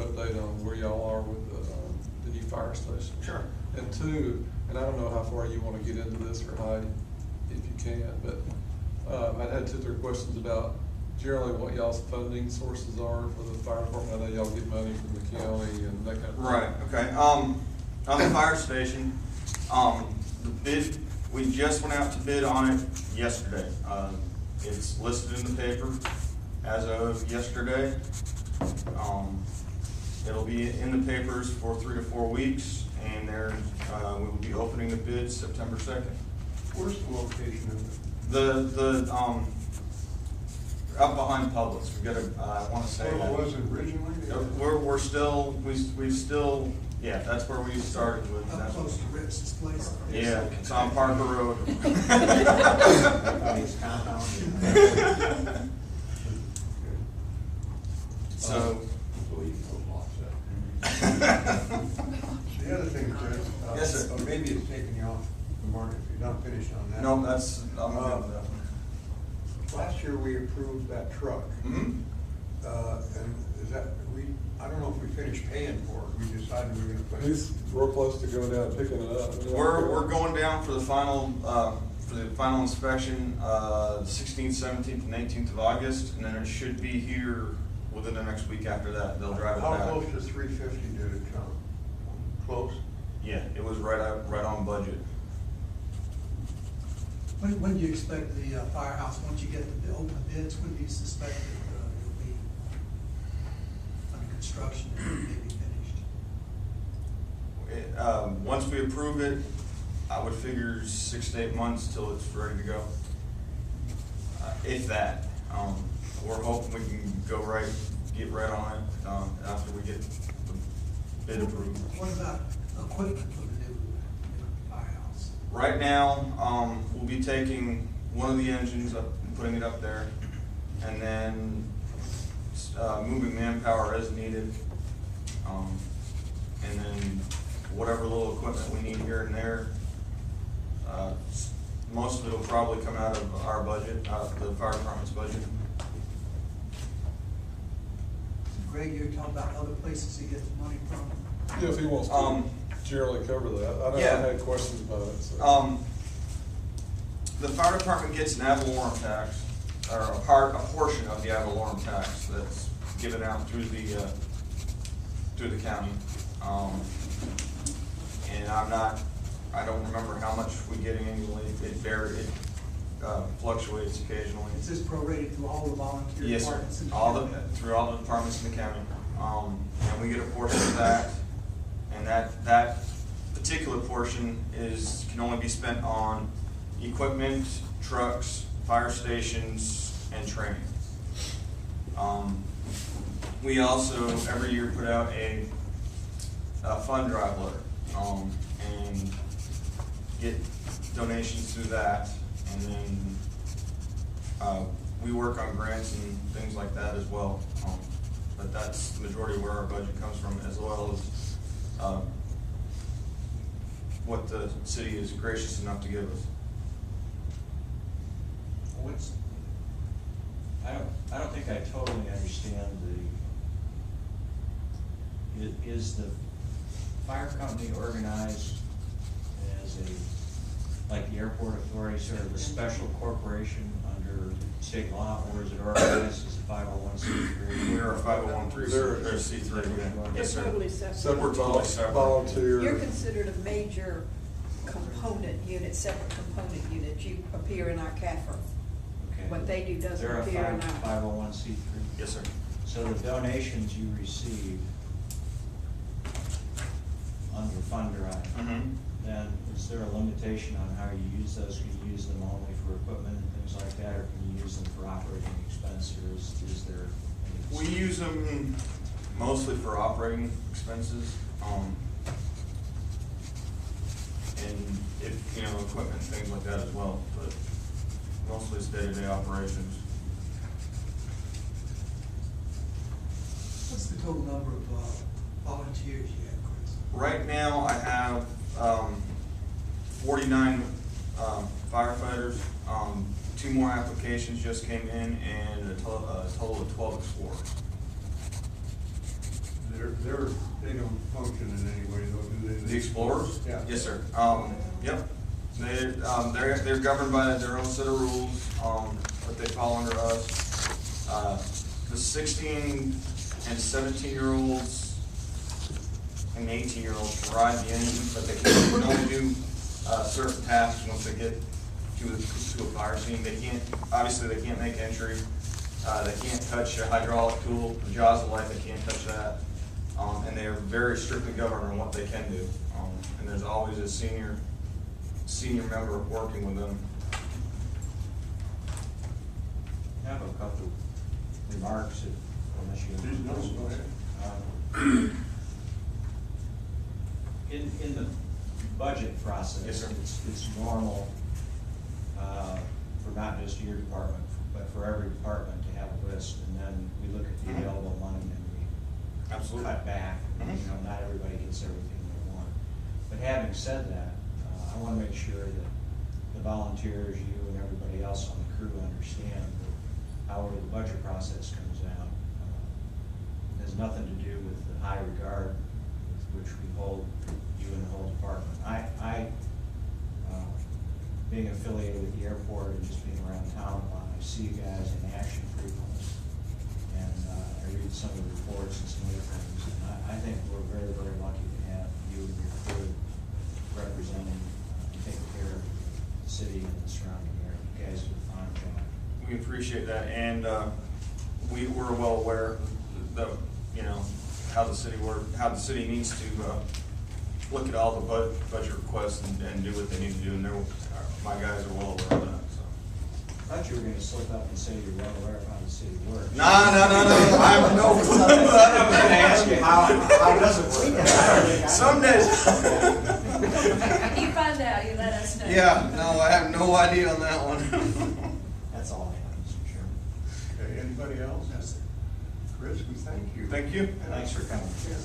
update on where y'all are with the new fire station. Sure. And two, and I don't know how far you want to get into this or how, if you can, but I'd had 2 or 3 questions about generally what y'all's funding sources are for the fire department. I know y'all get money from the county and that kind of thing. Right, okay. On the fire station, the bid, we just went out to bid on it yesterday. It's listed in the paper as of yesterday. It'll be in the papers for 3 to 4 weeks, and there we will be opening the bid September 2nd. Where's the location of it? The up behind Publix. We've got a, I want to say Where that. it was originally? We're still, we still, yeah, that's where we started with. Up close to Ritz's place. Yeah, it's on Parker Road. So. The other thing, Chris, Yes, sir. or maybe it's taking you off the market if you're not finished on that. No, that's, I'm good with that one. Last year we approved that truck. Mm-hmm. And is that, I don't know if we finished paying for it. We decided we were gonna put it. He's real close to going down and picking it up. We're going down for the final inspection, 16th, 17th, and 18th of August, and then it should be here within the next week after that. They'll drive it How back. close to 350 did it come? Close? Yeah, it was right on budget. When do you expect the firehouse, once you get the open bids, when do you suspect that it'll be under construction and maybe finished? Once we approve it, I would figure 6 to 8 months till it's ready to go. If that. We're hoping we can get right on it after we get the bid approved. What about equipment for the new firehouse? Right now, we'll be taking one of the engines up and putting it up there, and then moving manpower as needed, and then whatever little equipment we need here and there. Most of it will probably come out of our budget, out of the fire department's budget. Greg, you're talking about other places he gets money from? Yeah, if he wants to generally cover that. I know I Yeah. had questions about it. So. The fire department gets an ad valorem tax, or a portion of the ad valorem tax that's given out through the county. And I don't remember how much we get annually. It fluctuates occasionally. Is this prorated through all the volunteer Yes, sir. departments? in the county? Through all the departments in the county. And we get a portion of that, and that particular portion can only be spent on equipment, trucks, fire stations, and training. We also, every year, put out a fund drive letter, and get donations through that, and then we work on grants and things like that as well. But that's the majority of where our budget comes from, as well as what the city is gracious enough to give us. I don't think I totally understand is the fire company organized as like the airport authority, sort of a special corporation under state law, or is it organized as a 501c3? We're a 501c3. Yes, sir. They're totally separate. Separate We're totally separate. volunteer. You're considered a major component unit, separate component unit. You appear in our CAFR. Okay. What they do doesn't They're a appear in our. 501c3? Yes, sir. So the donations you receive on your fund drive, Mm-hmm. then is there a limitation on how you use those? Can you use them only for equipment and things like that, or can you use them for operating expense, or is there any? We use them mostly for operating expenses, and if, equipment, things like that as well, but mostly it's day-to-day operations. What's the total number of volunteers you have, Chris? Right now, I have 49 firefighters. 2 more applications just came in, and a total of 12 explorers. They don't function in any way though, do they? The Explorers? Yeah. Yes, sir. Yep. They're governed by their own set of rules, but they fall under us. The 16 and 17-year-olds and 18-year-olds can ride the engine, but they can only do certain tasks once they get to a fire scene. They can't, obviously they can't make entry. They can't touch a hydraulic tool, the jaws of life, they can't touch that. And they are very strictly governed on what they can do. And there's always a senior member working with them. I have a couple remarks, unless you. Please, no, go ahead. In the budget process. Yes, sir. It's normal, for not just your department, but for every department to have a list, and then we look at the Mhm. available money and we Absolutely. cut back. Mhm. You know, not everybody gets everything they want. But having said that, I wanna make sure that the volunteers, you and everybody else on the crew understand that however the budget process comes out, has nothing to do with the high regard with which we hold you and the whole department. Being affiliated with the airport and just being around town a lot, I see you guys in action frequently. And I read some of the reports and some other things, and I think we're very, very lucky to have you and your crew representing and taking care of the city and the surrounding area. You guys do a fine job. We appreciate that, and we're well aware that, you know, how the city needs to look at all the budget requests and do what they need to do, and my guys are well aware of that, so. I thought you were gonna slip up and say you're well aware of how the city works. No, I have no clue. I was gonna ask you, how does it work? Some days. When you find out, you let us know. Yeah, no, I have no idea on that one. That's all I have, Mr. Chairman. Okay, anybody else? Yes, sir. Chris, we thank you. Thank you. Thanks for coming. Yeah.